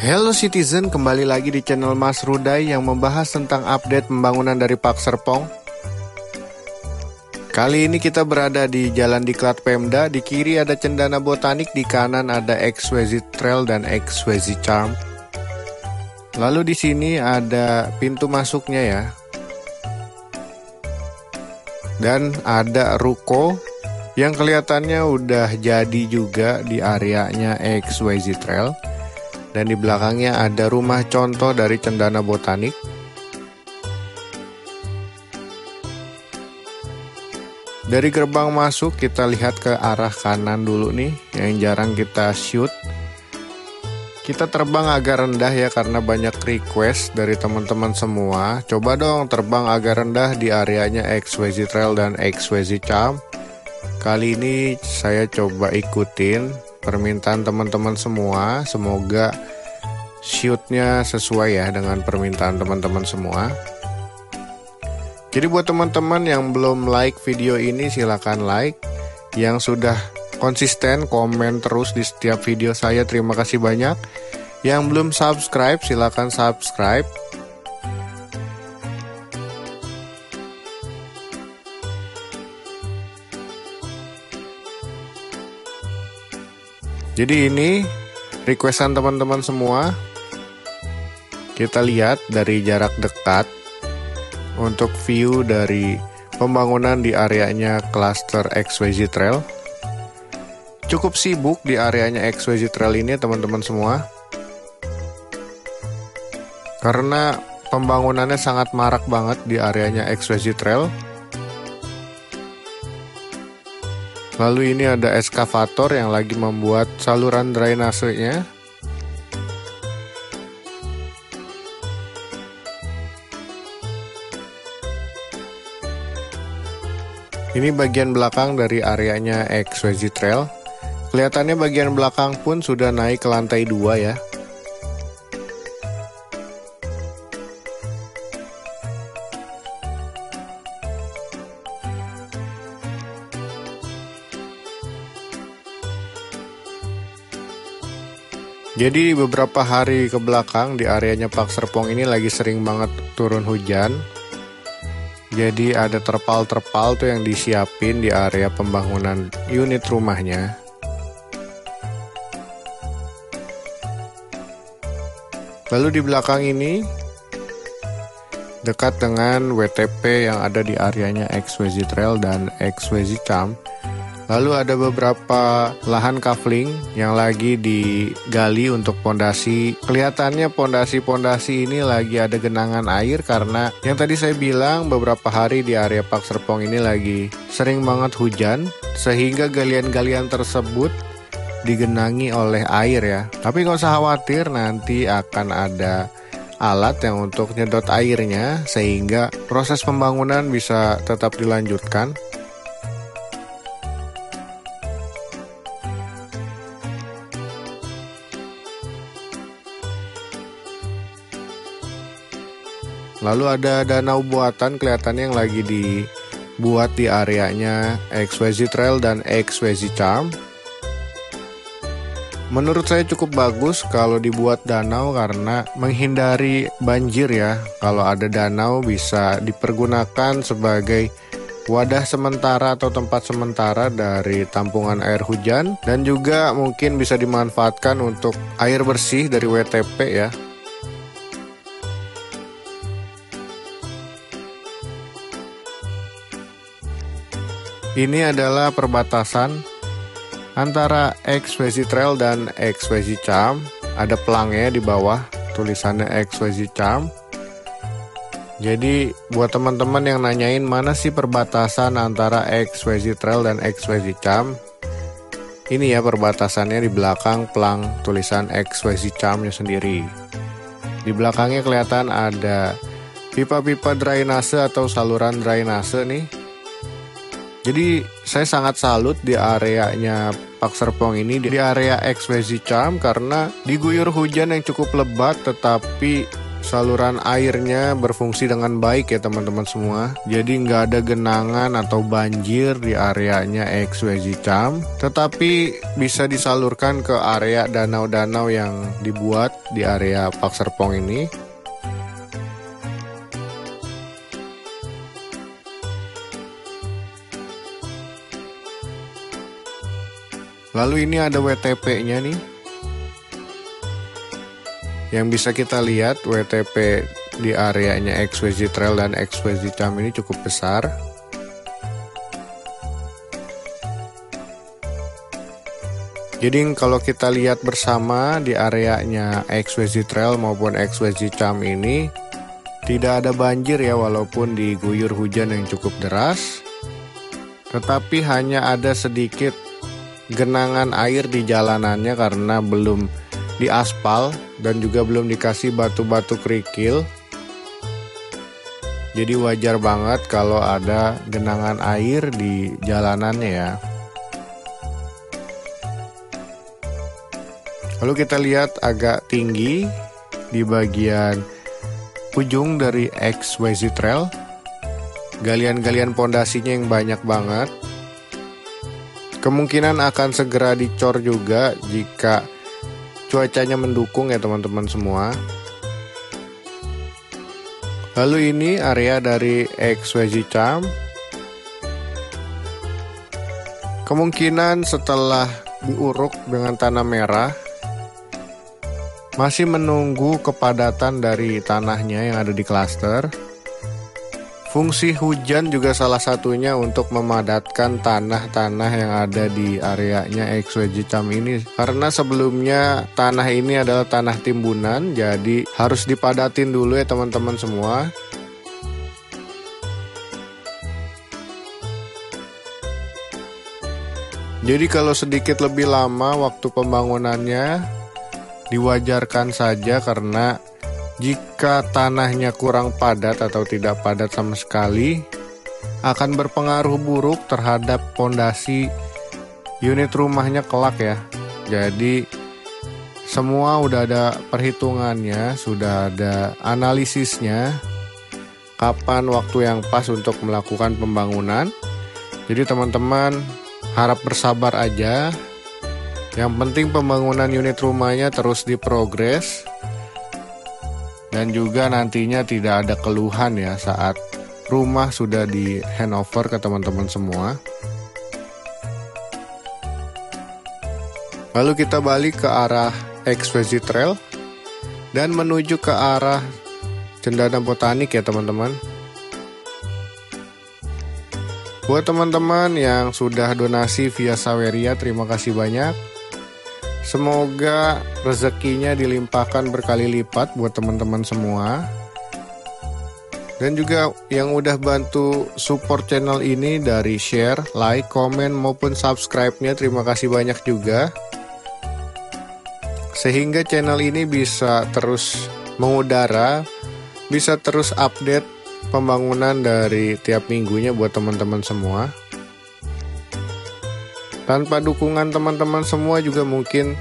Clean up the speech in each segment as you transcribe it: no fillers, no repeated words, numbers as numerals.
Hello Citizen, kembali lagi di channel Mas Ruday yang membahas tentang update pembangunan dari Park Serpong. Kali ini kita berada di Jalan Diklat Pemda. Di kiri ada Cendana Botanik, di kanan ada Exquisite Trail dan Exquisite Charm. Lalu di sini ada pintu masuknya ya. Dan ada ruko yang kelihatannya udah jadi juga di areanya Exquisite Trail. Dan di belakangnya ada rumah contoh dari Cendana Botanik. Dari gerbang masuk kita lihat ke arah kanan dulu nih, yang jarang kita shoot. Kita terbang agak rendah ya karena banyak request dari teman-teman semua. Coba dong terbang agak rendah di areanya Exquisite Trail dan Exquisite Charm. Kali ini saya coba ikutin permintaan teman-teman semua. Semoga shootnya sesuai ya dengan permintaan teman-teman semua. Jadi buat teman-teman yang belum like video ini, silakan like. Yang sudah konsisten komen terus di setiap video saya, terima kasih banyak. Yang belum subscribe, silakan subscribe. Jadi ini requestan teman-teman semua. Kita lihat dari jarak dekat untuk view dari pembangunan di areanya cluster Exquisite Trail. Cukup sibuk di areanya Exquisite Trail ini teman-teman semua, karena pembangunannya sangat marak banget di areanya Exquisite Trail. Lalu ini ada eskavator yang lagi membuat saluran drainasenya. Ini bagian belakang dari areanya Exquisite Trail. Kelihatannya bagian belakang pun sudah naik ke lantai 2 ya. Jadi beberapa hari ke belakang di areanya Park Serpong ini lagi sering banget turun hujan. Jadi ada terpal-terpal tuh yang disiapin di area pembangunan unit rumahnya. Lalu di belakang ini dekat dengan WTP yang ada di areanya Exquisite Trail dan Exquisite Charm. Lalu ada beberapa lahan kafling yang lagi digali untuk pondasi. Kelihatannya pondasi-pondasi ini lagi ada genangan air karena yang tadi saya bilang beberapa hari di area Park Serpong ini lagi sering banget hujan, sehingga galian-galian tersebut digenangi oleh air ya. Tapi nggak usah khawatir, nanti akan ada alat yang untuk nyedot airnya sehingga proses pembangunan bisa tetap dilanjutkan. Lalu ada danau buatan kelihatannya yang lagi dibuat di areanya Exquisite Trail dan Exquisite Charm. Menurut saya cukup bagus kalau dibuat danau karena menghindari banjir ya. Kalau ada danau bisa dipergunakan sebagai wadah sementara atau tempat sementara dari tampungan air hujan. Dan juga mungkin bisa dimanfaatkan untuk air bersih dari WTP ya. Ini adalah perbatasan antara Exquisite Trail dan Exquisite Charm. Ada pelangnya di bawah, tulisannya Exquisite Charm. Jadi buat teman-teman yang nanyain mana sih perbatasan antara Exquisite Trail dan Exquisite Charm, ini ya perbatasannya di belakang pelang tulisan Exquisite Charmnya sendiri. Di belakangnya kelihatan ada pipa-pipa drainase atau saluran drainase nih. Jadi saya sangat salut di areanya Park Serpong ini, di area Exquisite Charm, karena diguyur hujan yang cukup lebat tetapi saluran airnya berfungsi dengan baik ya teman-teman semua. Jadi nggak ada genangan atau banjir di areanya XYZ Cham, tetapi bisa disalurkan ke area danau-danau yang dibuat di area Pak Serpong ini. Lalu ini ada WTP-nya nih. Yang bisa kita lihat WTP di areanya XYZ Trail dan XYZ Cham ini cukup besar. Jadi kalau kita lihat bersama di areanya XYZ Trail maupun XYZ Cham ini tidak ada banjir ya, walaupun diguyur hujan yang cukup deras. Tetapi hanya ada sedikit genangan air di jalanannya karena belum diaspal dan juga belum dikasih batu-batu kerikil. Jadi wajar banget kalau ada genangan air di jalanannya ya. Lalu kita lihat agak tinggi di bagian ujung dari XYZ Trail. Galian-galian pondasinya yang banyak banget. Kemungkinan akan segera dicor juga jika cuacanya mendukung ya teman-teman semua. Lalu ini area dari XYZ Cham. Kemungkinan setelah diuruk dengan tanah merah, masih menunggu kepadatan dari tanahnya yang ada di klaster. Fungsi hujan juga salah satunya untuk memadatkan tanah-tanah yang ada di areanya XYZ Cham ini. Karena sebelumnya tanah ini adalah tanah timbunan, jadi harus dipadatin dulu ya teman-teman semua. Jadi kalau sedikit lebih lama waktu pembangunannya, diwajarkan saja karena jika tanahnya kurang padat atau tidak padat sama sekali, akan berpengaruh buruk terhadap pondasi unit rumahnya kelak ya. Jadi semua udah ada perhitungannya, sudah ada analisisnya, kapan waktu yang pas untuk melakukan pembangunan. Jadi teman-teman harap bersabar aja. Yang penting pembangunan unit rumahnya terus diprogres. Dan juga nantinya tidak ada keluhan ya saat rumah sudah di handover ke teman-teman semua. Lalu kita balik ke arah XYZ Trail dan menuju ke arah Cendana Botanik ya teman-teman. Buat teman-teman yang sudah donasi via Saweria, terima kasih banyak. Semoga rezekinya dilimpahkan berkali lipat buat teman-teman semua. Dan juga yang udah bantu support channel ini dari share, like, komen, maupun subscribe-nya, terima kasih banyak juga. Sehingga channel ini bisa terus mengudara, bisa terus update pembangunan dari tiap minggunya buat teman-teman semua. Tanpa dukungan teman-teman semua juga mungkin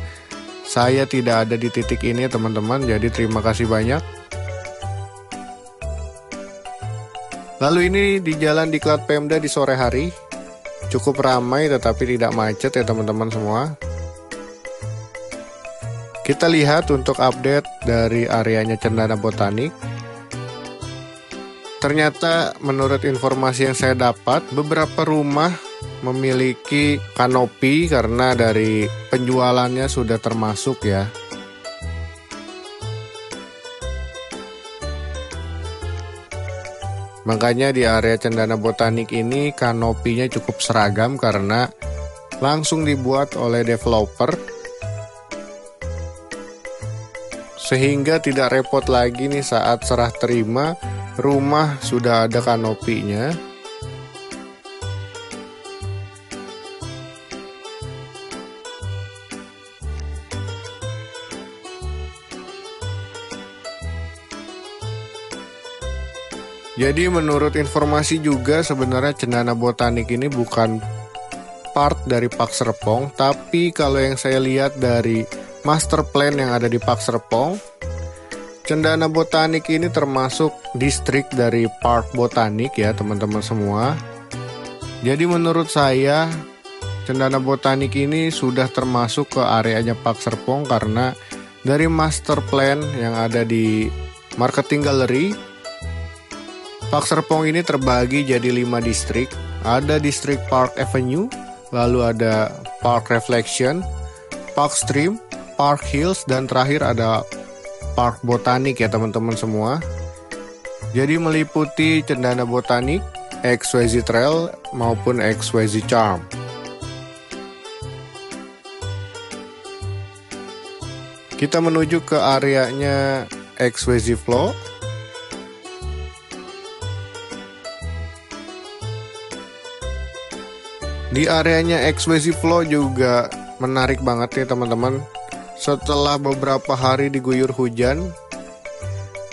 saya tidak ada di titik ini teman-teman. Jadi terima kasih banyak. Lalu ini di jalan Diklat Pemda di sore hari. Cukup ramai tetapi tidak macet ya teman-teman semua. Kita lihat untuk update dari areanya Cendana Botanik. Ternyata menurut informasi yang saya dapat, beberapa rumah memiliki kanopi karena dari penjualannya sudah termasuk ya. Makanya di area Cendana Botanik ini kanopinya cukup seragam karena langsung dibuat oleh developer. Sehingga tidak repot lagi nih saat serah terima, rumah sudah ada kanopinya. Jadi menurut informasi juga sebenarnya Cendana Botanik ini bukan part dari Pak Serpong, tapi kalau yang saya lihat dari master plan yang ada di Pak Serpong, Cendana Botanik ini termasuk distrik dari Park Botanik ya teman-teman semua. Jadi menurut saya Cendana Botanik ini sudah termasuk ke areanya Park Serpong karena dari master plan yang ada di marketing gallery, Park Serpong ini terbagi jadi 5 distrik. Ada distrik Park Avenue, lalu ada Park Reflection, Park Stream, Park Hills, dan terakhir ada Park Botanik ya teman-teman semua. Jadi meliputi Cendana Botanik, XYZ Trail maupun XYZ Charm. Kita menuju ke areanya XYZ Flow. Di areanya XYZ Flow juga menarik banget ya teman-teman. Setelah beberapa hari diguyur hujan,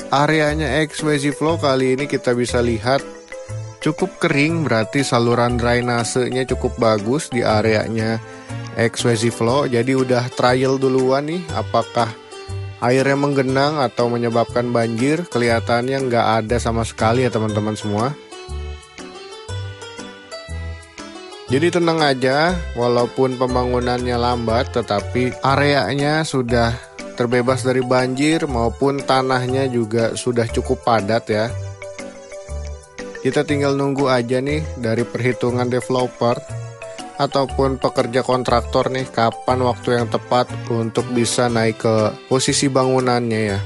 areanya XYZ Flow kali ini kita bisa lihat cukup kering, berarti saluran drainasenya cukup bagus di areanya XYZ Flow. Jadi udah trial duluan nih, apakah airnya menggenang atau menyebabkan banjir. Kelihatannya nggak ada sama sekali ya teman-teman semua. Jadi tenang aja, walaupun pembangunannya lambat, tetapi areanya sudah terbebas dari banjir maupun tanahnya juga sudah cukup padat ya. Kita tinggal nunggu aja nih dari perhitungan developer ataupun pekerja kontraktor nih kapan waktu yang tepat untuk bisa naik ke posisi bangunannya ya.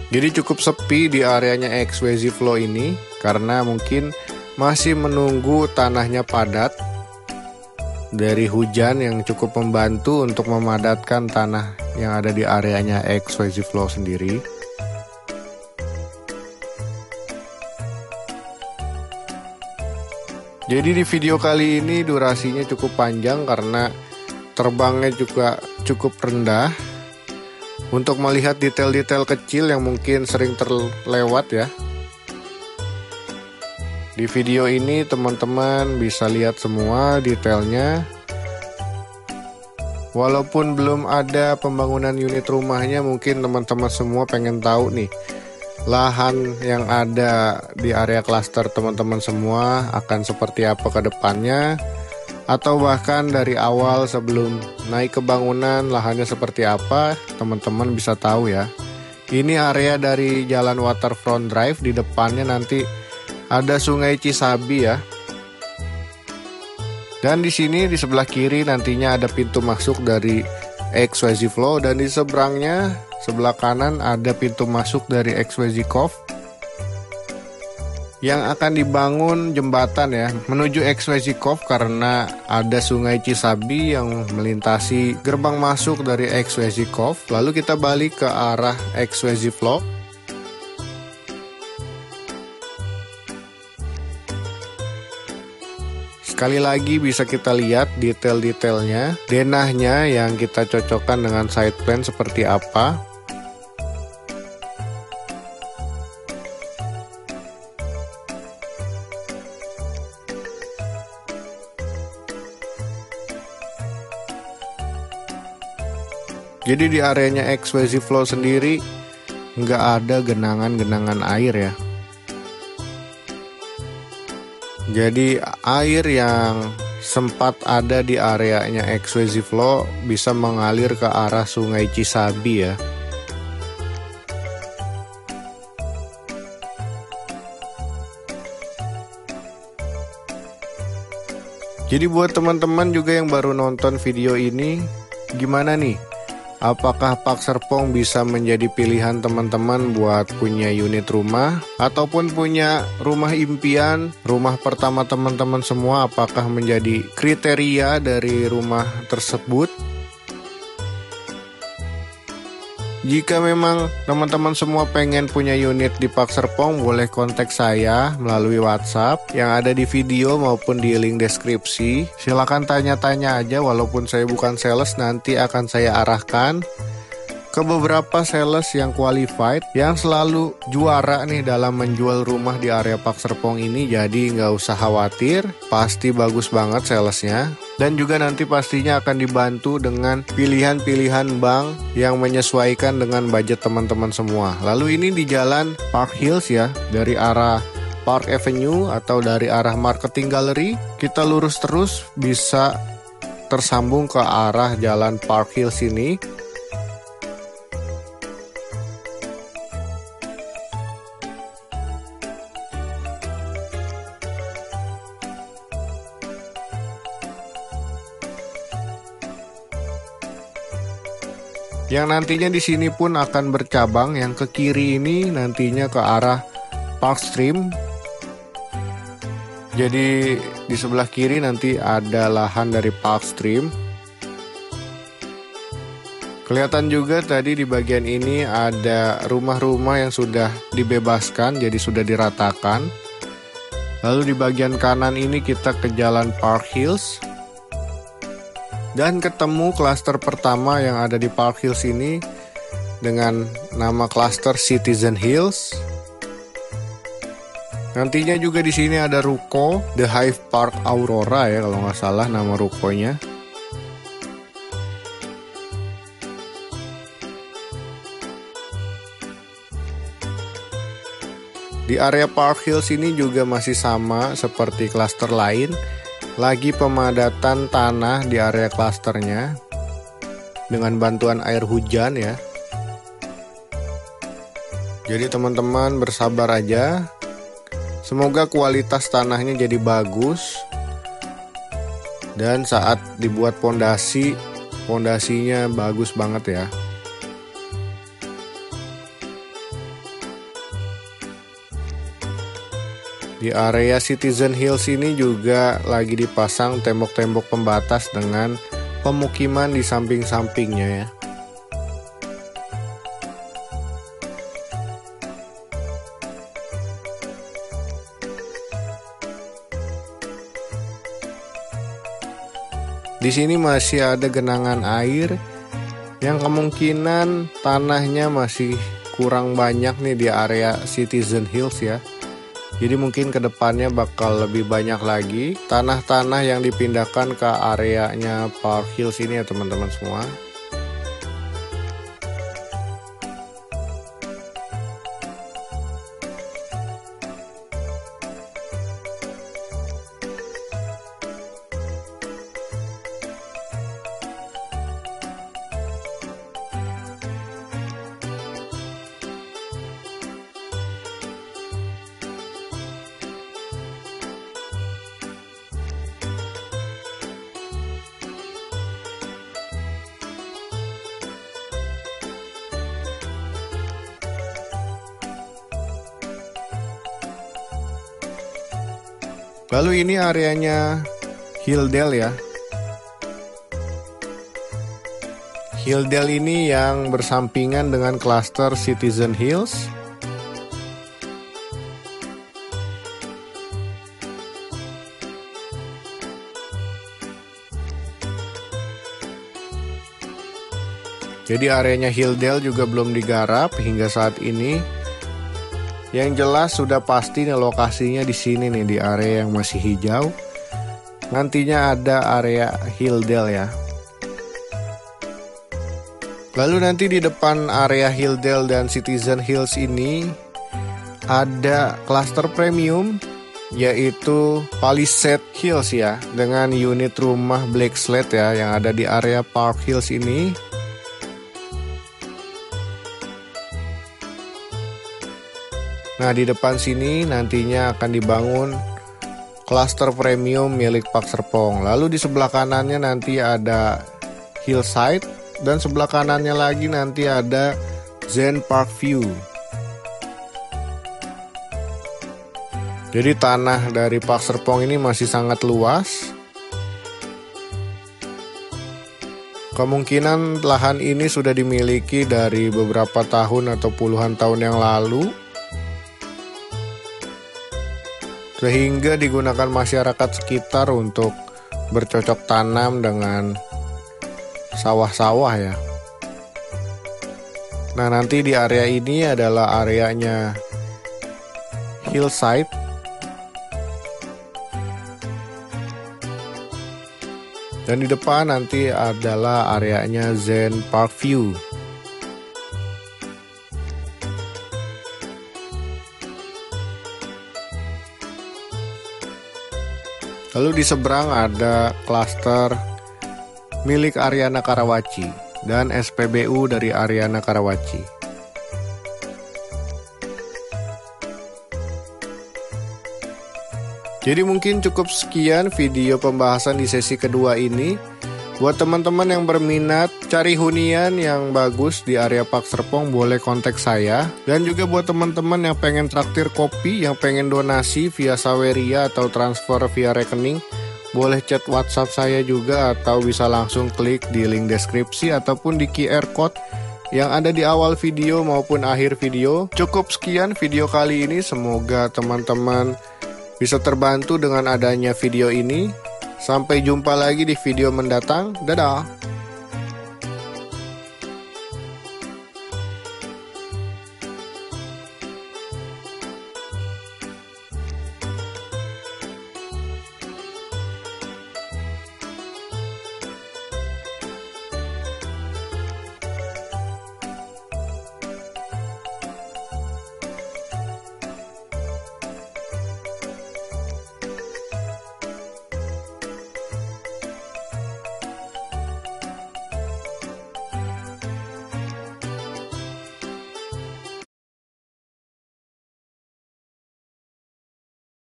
Jadi cukup sepi di areanya XYZ Flow ini karena mungkin masih menunggu tanahnya padat dari hujan yang cukup membantu untuk memadatkan tanah yang ada di areanya XYZ Flow sendiri. Jadi di video kali ini durasinya cukup panjang karena terbangnya juga cukup rendah untuk melihat detail-detail kecil yang mungkin sering terlewat ya. Di video ini teman-teman bisa lihat semua detailnya. Walaupun belum ada pembangunan unit rumahnya, mungkin teman-teman semua pengen tahu nih lahan yang ada di area klaster teman-teman semua akan seperti apa ke depannya, atau bahkan dari awal sebelum naik ke bangunan lahannya seperti apa, teman-teman bisa tahu ya. Ini area dari Jalan Waterfront Drive, di depannya nanti ada Sungai Cisabi ya. Dan di sini di sebelah kiri nantinya ada pintu masuk dari XYZ Flow, dan di seberangnya sebelah kanan ada pintu masuk dari XYZ Cove yang akan dibangun jembatan ya menuju XYZ Cove karena ada Sungai Cisabi yang melintasi gerbang masuk dari XYZ Cove. Lalu kita balik ke arah XYZ Flow. Sekali lagi bisa kita lihat detail-detailnya, denahnya yang kita cocokkan dengan side plan seperti apa. Jadi di areanya XYZ Flow sendiri nggak ada genangan-genangan air ya. Jadi air yang sempat ada di areanya XYZ Flow bisa mengalir ke arah Sungai Cisabi ya. Jadi buat teman-teman juga yang baru nonton video ini, gimana nih? Apakah Park Serpong bisa menjadi pilihan teman-teman buat punya unit rumah ataupun punya rumah impian, rumah pertama teman-teman semua? Apakah menjadi kriteria dari rumah tersebut? Jika memang teman-teman semua pengen punya unit di Park Serpong, boleh kontak saya melalui WhatsApp yang ada di video maupun di link deskripsi. Silahkan tanya-tanya aja, walaupun saya bukan sales, nanti akan saya arahkan ke beberapa sales yang qualified, yang selalu juara nih dalam menjual rumah di area Park Serpong ini. Jadi nggak usah khawatir, pasti bagus banget salesnya. Dan juga nanti pastinya akan dibantu dengan pilihan-pilihan bank yang menyesuaikan dengan budget teman-teman semua. Lalu ini di jalan Park Hills ya, dari arah Park Avenue atau dari arah Marketing Gallery, kita lurus terus bisa tersambung ke arah jalan Park Hills ini. Yang nantinya di sini pun akan bercabang, yang ke kiri ini nantinya ke arah Park Stream. Jadi di sebelah kiri nanti ada lahan dari Park Stream. Kelihatan juga tadi di bagian ini ada rumah-rumah yang sudah dibebaskan, jadi sudah diratakan. Lalu di bagian kanan ini kita ke jalan Park Hills. Dan ketemu klaster pertama yang ada di Park Hills ini dengan nama klaster Citizen Hills. Nantinya juga di sini ada ruko The Hive Park Aurora ya kalau nggak salah nama rukonya. Di area Park Hills ini juga masih sama seperti klaster lain. Lagi pemadatan tanah di area klasternya dengan bantuan air hujan ya. Jadi teman-teman bersabar aja. Semoga kualitas tanahnya jadi bagus. Dan saat dibuat pondasinya bagus banget ya. Di area Citizen Hills ini juga lagi dipasang tembok-tembok pembatas dengan pemukiman di samping-sampingnya ya. Di sini masih ada genangan air yang kemungkinan tanahnya masih kurang banyak nih di area Citizen Hills ya. Jadi mungkin kedepannya bakal lebih banyak lagi tanah-tanah yang dipindahkan ke areanya Park Hills ini ya teman-teman semua. Lalu ini areanya Hilldale ya. Hilldale ini yang bersampingan dengan klaster Citizen Hills. Jadi areanya Hilldale juga belum digarap hingga saat ini. Yang jelas sudah pasti nih lokasinya di sini nih, di area yang masih hijau. Nantinya ada area Hilldale ya. Lalu nanti di depan area Hilldale dan Citizen Hills ini ada klaster premium yaitu Palisade Hills ya, dengan unit rumah Black Slate ya yang ada di area Park Hills ini. Nah, di depan sini nantinya akan dibangun klaster premium milik Park Serpong. Lalu di sebelah kanannya nanti ada Hillside dan sebelah kanannya lagi nanti ada Zen Park View. Jadi tanah dari Park Serpong ini masih sangat luas. Kemungkinan lahan ini sudah dimiliki dari beberapa tahun atau puluhan tahun yang lalu, sehingga digunakan masyarakat sekitar untuk bercocok tanam dengan sawah-sawah ya. Nah, nanti di area ini adalah areanya Hillside. Dan di depan nanti adalah areanya Zen Park View. Lalu di seberang ada klaster milik Ariana Karawaci dan SPBU dari Ariana Karawaci. Jadi mungkin cukup sekian video pembahasan di sesi kedua ini. Buat teman-teman yang berminat cari hunian yang bagus di area Park Serpong, boleh kontak saya. Dan juga buat teman-teman yang pengen traktir kopi, yang pengen donasi via Saweria atau transfer via rekening, boleh chat WhatsApp saya juga, atau bisa langsung klik di link deskripsi ataupun di QR code yang ada di awal video maupun akhir video. Cukup sekian video kali ini, semoga teman-teman bisa terbantu dengan adanya video ini. Sampai jumpa lagi di video mendatang. Dadah!